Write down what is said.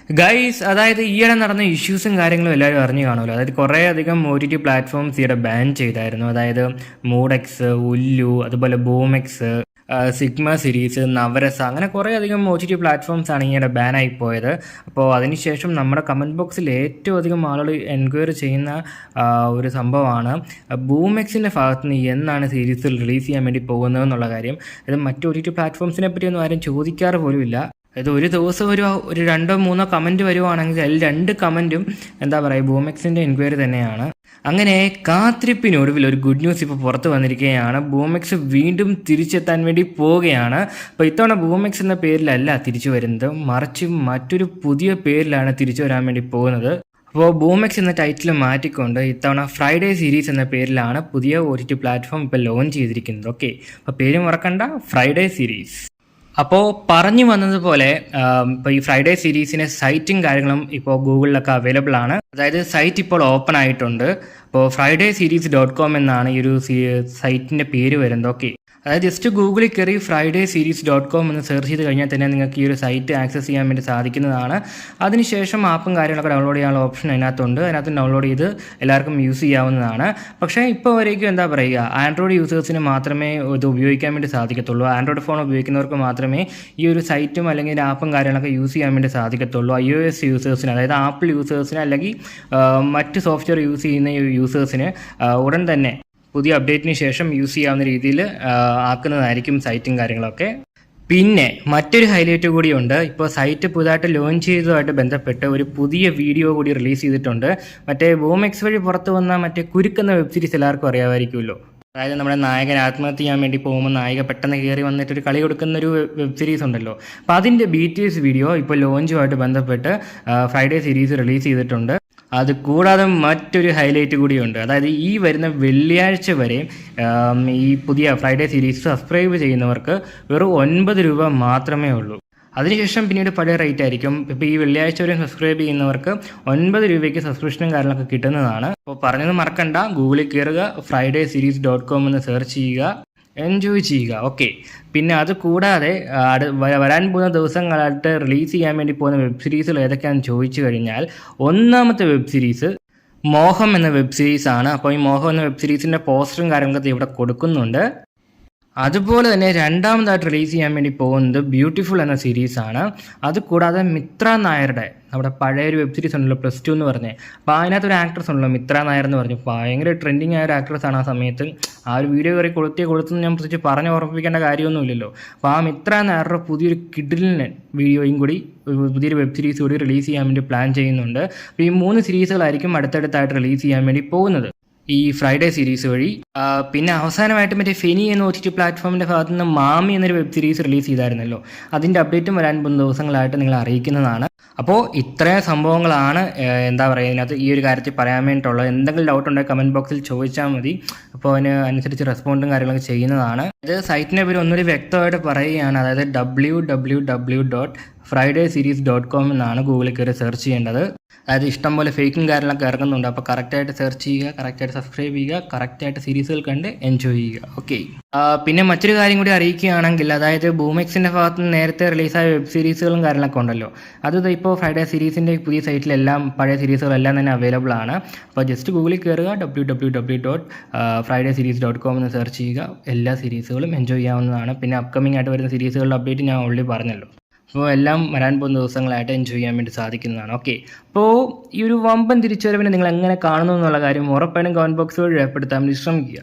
Guys, അതായത് ഈയിടെ നടന്ന ഇഷ്യൂസും കാര്യങ്ങളും എല്ലാവരും അറിഞ്ഞു കാണുമല്ലോ. അതായത് കുറേ അധികം OTT പ്ലാറ്റ്ഫോംസ് ഈയിടെ ബാൻ ചെയ്തായിരുന്നു. അതായത് മൂഡെക്സ്, ഉല്ലു, അതുപോലെ ബൂമെക്സ്, സിഗ്മ സീരീസ്, നവരസ, അങ്ങനെ കുറേ അധികം OTT പ്ലാറ്റ്ഫോംസ് ആണ് ഈയിടെ ബാനായി പോയത്. അപ്പോൾ അതിനുശേഷം നമ്മുടെ കമൻറ്റ് ബോക്സിൽ ഏറ്റവും അധികം ആളുകൾ എൻക്വയറി ചെയ്യുന്ന ഒരു സംഭവമാണ് ബൂമെക്സിൻ്റെ ഭാഗത്ത് നിന്ന് എന്നാണ് സീരീസ് റിലീസ് ചെയ്യാൻ വേണ്ടി പോകുന്നത് എന്നുള്ള കാര്യം. ഇത് മറ്റ് OTT പ്ലാറ്റ്ഫോംസിനെ പറ്റിയൊന്നും ആരും ചോദിക്കാറ് പോലുമില്ല. അതായത് ഒരു ദിവസം ഒരു രണ്ടോ മൂന്നോ കമൻറ്റ് വരുവാണെങ്കിൽ അതിൽ 2 കമൻറ്റും എന്താ പറയുക ബൂമെക്സിൻ്റെ എൻക്വയറി തന്നെയാണ്. അങ്ങനെ കാത്തിരിപ്പിനൊടുവിൽ ഒരു ഗുഡ് ന്യൂസ് ഇപ്പോൾ പുറത്ത് വന്നിരിക്കുകയാണ്. ബൂമെക്സ് വീണ്ടും തിരിച്ചെത്താൻ വേണ്ടി പോവുകയാണ്. അപ്പോൾ ഇത്തവണ ബൂമെക്സ് എന്ന പേരിലല്ല തിരിച്ചു വരുന്നത്, മറിച്ച് മറ്റൊരു പുതിയ പേരിലാണ് തിരിച്ചു വരാൻ വേണ്ടി പോകുന്നത്. അപ്പോൾ ബൂമെക്സ് എന്ന ടൈറ്റിൽ മാറ്റിക്കൊണ്ട് ഇത്തവണ ഫ്രൈഡേ സീരീസ് എന്ന പേരിലാണ് പുതിയ OTT പ്ലാറ്റ്ഫോം ഇപ്പോൾ ലോഞ്ച് ചെയ്തിരിക്കുന്നത്. ഓക്കെ, അപ്പോൾ പേര് മറക്കണ്ട, ഫ്രൈഡേ സീരീസ്. അപ്പോൾ പറഞ്ഞു വന്നതുപോലെ ഇപ്പോൾ ഈ ഫ്രൈഡേ സീരീസിന് സൈറ്റും കാര്യങ്ങളും ഇപ്പോൾ ഗൂഗിളിലൊക്കെ അവൈലബിൾ ആണ്. അതായത് സൈറ്റ് ഇപ്പോൾ ഓപ്പൺ ആയിട്ടുണ്ട്. അപ്പോൾ fridaysseries.com എന്നാണ് ഈ ഒരു സൈറ്റിൻ്റെ പേര് വരുന്നത്. ഓക്കെ, അതായത് ജസ്റ്റ് ഗൂഗിളിൽ കയറി fridaysseries.com എന്ന് സെർച്ച് ചെയ്ത് കഴിഞ്ഞാൽ തന്നെ നിങ്ങൾക്ക് ഈ ഒരു സൈറ്റ് ആക്സസ് ചെയ്യാൻ വേണ്ടി സാധിക്കുന്നതാണ്. അതിനുശേഷം ആപ്പും കാര്യങ്ങളൊക്കെ ഡൗൺലോഡ് ചെയ്യാനുള്ള ഓപ്ഷൻ അതിനകത്തുണ്ട്. അതിനകത്ത് ഡൗൺലോഡ് ചെയ്ത് എല്ലാവർക്കും യൂസ് ചെയ്യാവുന്നതാണ്. പക്ഷേ ഇപ്പോൾ വരേക്കും എന്താ പറയുക, ആൻഡ്രോയിഡ് യൂസേഴ്സിന് മാത്രമേ ഇത് ഉപയോഗിക്കാൻ വേണ്ടി സാധിക്കത്തുള്ളൂ. ആൻഡ്രോയിഡ് ഫോൺ ഉപയോഗിക്കുന്നവർക്ക് മാത്രമേ ഈ ഒരു സൈറ്റും അല്ലെങ്കിൽ ആപ്പും കാര്യങ്ങളൊക്കെ യൂസ് ചെയ്യാൻ വേണ്ടി സാധിക്കത്തുള്ളൂ. iOS യൂസേഴ്സിന്, അതായത് ആപ്പിൾ യൂസേഴ്സിന് അല്ലെങ്കിൽ മറ്റ് സോഫ്റ്റ്വെയർ യൂസ് ചെയ്യുന്ന യൂസേഴ്സിന് ഉടൻ തന്നെ പുതിയ അപ്ഡേറ്റിന് ശേഷം യൂസ് ചെയ്യാവുന്ന രീതിയിൽ ആക്കുന്നതായിരിക്കും സൈറ്റും കാര്യങ്ങളൊക്കെ. പിന്നെ മറ്റൊരു ഹൈലൈറ്റ് കൂടിയുണ്ട്. ഇപ്പോൾ സൈറ്റ് പുതുതായിട്ട് ലോഞ്ച് ചെയ്തതുമായിട്ട് ബന്ധപ്പെട്ട് ഒരു പുതിയ വീഡിയോ കൂടി റിലീസ് ചെയ്തിട്ടുണ്ട്. മറ്റേ ബൂമെക്സ് വഴി പുറത്തു വന്ന മറ്റേ കുരുക്കുന്ന വെബ് സീരീസ് എല്ലാവർക്കും അറിയാമായിരിക്കുമല്ലോ. അതായത് നമ്മുടെ നായകൻ ആത്മഹത്യ ചെയ്യാൻ വേണ്ടി പോകുമ്പോൾ നായിക പെട്ടെന്ന് കയറി വന്നിട്ടൊരു കളി കൊടുക്കുന്നൊരു വെബ് സീരീസ് ഉണ്ടല്ലോ. അപ്പോൾ അതിൻ്റെ BTS വീഡിയോ ഇപ്പോൾ ലോഞ്ചുമായിട്ട് ബന്ധപ്പെട്ട് ഫ്രൈഡേ സീരീസ് റിലീസ് ചെയ്തിട്ടുണ്ട്. അത് കൂടാതെ മറ്റൊരു ഹൈലൈറ്റ് കൂടിയുണ്ട്. അതായത് ഈ വരുന്ന വെള്ളിയാഴ്ച വരെ ഈ പുതിയ ഫ്രൈഡേ സീരീസ് സബ്സ്ക്രൈബ് ചെയ്യുന്നവർക്ക് വെറും 9 രൂപ മാത്രമേ ഉള്ളൂ. അതിനുശേഷം പിന്നീട് പഴയ റേറ്റ് ആയിരിക്കും. ഇപ്പോൾ ഈ വെള്ളിയാഴ്ച വരെ സബ്സ്ക്രൈബ് ചെയ്യുന്നവർക്ക് 9 രൂപയ്ക്ക് സബ്സ്ക്രിപ്ഷനും കാര്യങ്ങളൊക്കെ കിട്ടുന്നതാണ്. അപ്പോൾ പറഞ്ഞത് മറക്കണ്ട, ഗൂഗിളിൽ കയറുക, fridaysseries.com എന്ന് സെർച്ച് ചെയ്യുക, എൻജോയ് ചെയ്യുക. ഓക്കെ, പിന്നെ അത് കൂടാതെ വരാൻ പോകുന്ന ദിവസങ്ങളായിട്ട് റിലീസ് ചെയ്യാൻ വേണ്ടി പോകുന്ന വെബ് സീരീസുകൾ ഏതൊക്കെയാണെന്ന് ചോദിച്ചു കഴിഞ്ഞാൽ, ഒന്നാമത്തെ വെബ് സീരീസ് മോഹം എന്ന വെബ് സീരീസാണ്. അപ്പോൾ ഈ മോഹം എന്ന വെബ് സീരീസിൻ്റെ പോസ്റ്ററും കാര്യങ്ങളൊക്കെ ഇവിടെ കൊടുക്കുന്നുണ്ട്. അതുപോലെ തന്നെ രണ്ടാമതായിട്ട് റിലീസ് ചെയ്യാൻ വേണ്ടി പോകുന്നത് ബ്യൂട്ടിഫുൾ എന്ന സീരീസാണ്. അതുകൂടാതെ മിത്ര നായരുടെ, നമ്മുടെ പഴയൊരു വെബ് സീരീസ് ഉണ്ടല്ലോ +2 എന്ന് പറഞ്ഞേ, അപ്പോൾ അതിനകത്തൊരു ആക്ട്രസ് ഉണ്ടല്ലോ മിത്ര നായർ എന്ന് പറഞ്ഞു, ഭയങ്കര ട്രെൻഡിങ് ആയ ഒരു ആക്ട്രസ്സാണ് ആ സമയത്ത്. ആ ഒരു വീഡിയോ കയറി കൊടുത്തെന്ന് ഞാൻ പ്രത്യേകിച്ച് പറഞ്ഞ് ഓർമ്മിപ്പിക്കേണ്ട കാര്യമൊന്നുമില്ലല്ലോ. അപ്പോൾ ആ മിത്ര നായരുടെ പുതിയൊരു കിഡിലിന് വീഡിയോയും കൂടി, പുതിയൊരു വെബ് സീരീസ് കൂടി റിലീസ് ചെയ്യാൻ വേണ്ടി പ്ലാൻ ചെയ്യുന്നുണ്ട്. അപ്പോൾ ഈ 3 സീരീസുകളായിരിക്കും അടുത്തടുത്തായിട്ട് റിലീസ് ചെയ്യാൻ വേണ്ടി പോകുന്നത് ഈ ഫ്രൈഡേ സീരീസ് വഴി. പിന്നെ അവസാനമായിട്ട് മറ്റേ ഫെനി എന്ന OTT പ്ലാറ്റ്ഫോമിൻ്റെ ഭാഗത്തു നിന്ന് മാമി എന്നൊരു വെബ് സീരീസ് റിലീസ് ചെയ്തായിരുന്നല്ലോ, അതിൻ്റെ അപ്ഡേറ്റും വരാൻ പോകുന്ന ദിവസങ്ങളായിട്ട് നിങ്ങളെ അറിയിക്കുന്നതാണ്. അപ്പോൾ ഇത്രയും സംഭവങ്ങളാണ് എന്താ പറയുക ഇതിനകത്ത് ഈ ഒരു കാര്യത്തിൽ പറയാൻ വേണ്ടിയിട്ടുള്ളത്. എന്തെങ്കിലും ഡൗട്ട് ഉണ്ടെങ്കിൽ കമൻറ്റ് ബോക്സിൽ ചോദിച്ചാൽ മതി. അപ്പോൾ അതിനനുസരിച്ച് റെസ്പോണ്ടും കാര്യങ്ങളൊക്കെ ചെയ്യുന്നതാണ്. ഇത് സൈറ്റിനെ പേര് ഒന്നുകൂടി വ്യക്തമായിട്ട് പറയുകയാണ്. അതായത് www.fridaysseries.com എന്നാണ് ഗൂഗിളിൽ കയറി സെർച്ച് ചെയ്യേണ്ടത്. അതായത് ഇഷ്ടംപോലെ ഫേക്കും കാര്യങ്ങളൊക്കെ ഇറങ്ങുന്നുണ്ട്. അപ്പോൾ കറക്റ്റായിട്ട് സെർച്ച് ചെയ്യുക, കറക്റ്റായിട്ട് സബ്സ്ക്രൈബ് ചെയ്യുക, കറക്റ്റായിട്ട് സീരീസുകൾ കണ്ട് എൻജോയ് ചെയ്യുക. ഓക്കെ, പിന്നെ മറ്റൊരു കാര്യം കൂടി അറിയിക്കുകയാണെങ്കിൽ, അതായത് ബൂമെക്സിൻ്റെ ഭാഗത്ത് നിന്ന് നേരത്തെ റിലീസായ വെബ് സീരീസുകളും കാര്യങ്ങളൊക്കെ ഉണ്ടല്ലോ, അത് ഇപ്പോൾ ഫ്രൈഡേ സീരീസിൻ്റെ പുതിയ സൈറ്റിലെല്ലാം പഴയ സീരീസുകളെല്ലാം തന്നെ അവൈലബിൾ ആണ്. അപ്പോൾ ജസ്റ്റ് ഗൂഗിളിൽ കയറുക, www.fridaysseries.com എന്ന് സെർച്ച് ചെയ്യുക, എല്ലാ സീരീസുകളും എൻജോയ് ചെയ്യാവുന്നതാണ്. പിന്നെ അപ്കമിംഗ് ആയിട്ട് വരുന്ന സീരീസുകളുടെ അപ്ഡേറ്റ് ഞാൻ ഓൾറെഡി പറഞ്ഞല്ലോ. അപ്പോൾ എല്ലാം വരാൻ പോകുന്ന ദിവസങ്ങളായിട്ട് എൻജോയ് ചെയ്യാൻ വേണ്ടി സാധിക്കുന്നതാണ്. ഓക്കെ, അപ്പോൾ ഈ ഒരു വമ്പൻ തിരിച്ചുവരവിനെ നിങ്ങൾ എങ്ങനെ കാണുന്നു എന്നുള്ള കാര്യം ഉറപ്പായിട്ടും കമൻറ്റ് ബോക്സ് വഴി രേഖപ്പെടുത്താൻ വേണ്ടി ശ്രമിക്കുക.